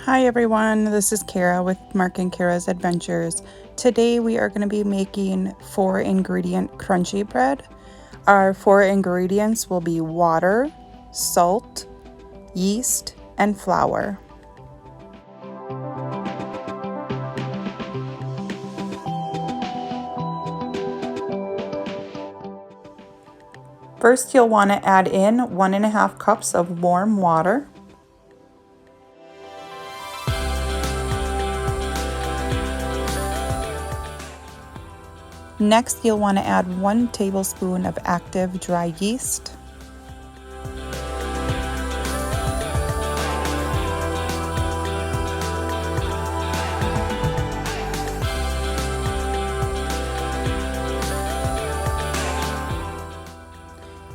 Hi everyone, this is Kara with Mark and Kara's Adventures. Today we are going to be making 4-ingredient crunchy bread. Our 4 ingredients will be water, salt, yeast, and flour. First, you'll want to add in 1.5 cups of warm water. Next, you'll want to add 1 tablespoon of active dry yeast.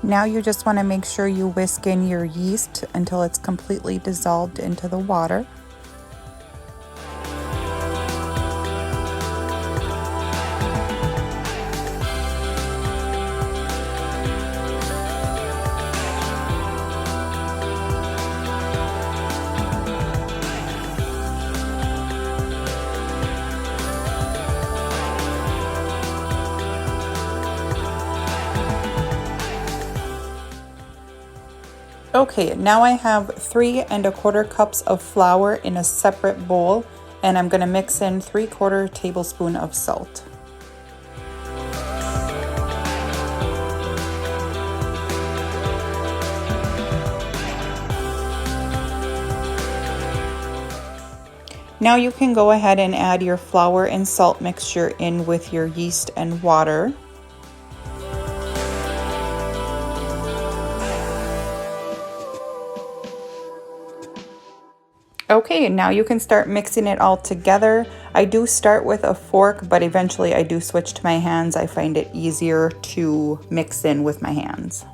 Now you just want to make sure you whisk in your yeast until it's completely dissolved into the water. Okay, now I have 3¼ cups of flour in a separate bowl, and I'm going to mix in 3/4 tablespoon of salt. Now you can go ahead and add your flour and salt mixture in with your yeast and water. Okay, now you can start mixing it all together. I do start with a fork, but eventually I do switch to my hands. I find it easier to mix in with my hands.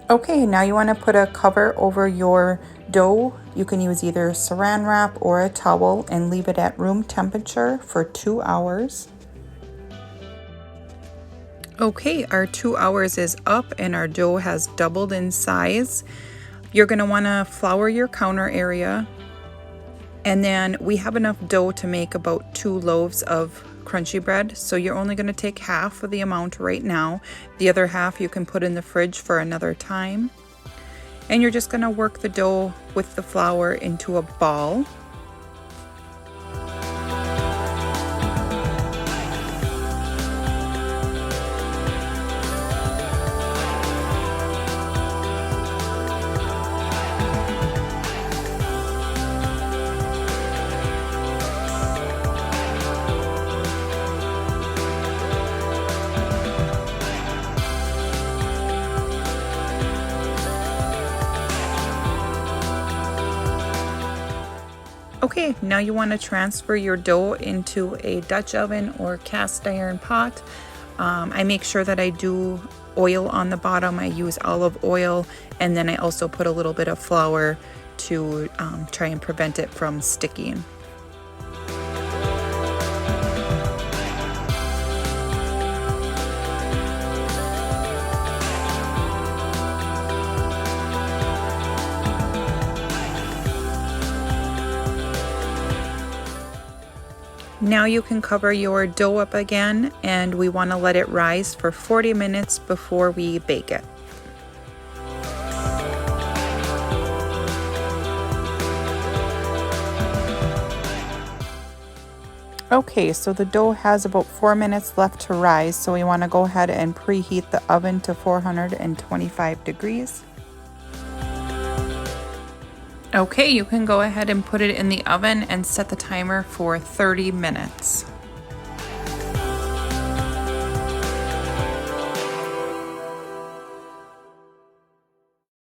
Okay, now you want to put a cover over your dough. You can use either saran wrap or a towel and leave it at room temperature for 2 hours. Okay, our 2 hours is up and our dough has doubled in size. You're going to want to flour your counter area, and then we have enough dough to make about 2 loaves of crunchy bread, so you're only going to take half of the amount right now. The other half you can put in the fridge for another time. And you're just going to work the dough with the flour into a ball. Okay, now you want to transfer your dough into a Dutch oven or cast iron pot. I make sure that I do oil on the bottom. I use olive oil, and then I also put a little bit of flour to try and prevent it from sticking. Now you can cover your dough up again, and we want to let it rise for 40 minutes before we bake it. Okay, so the dough has about 4 minutes left to rise, so we want to go ahead and preheat the oven to 425 degrees. Okay, you can go ahead and put it in the oven and set the timer for 30 minutes.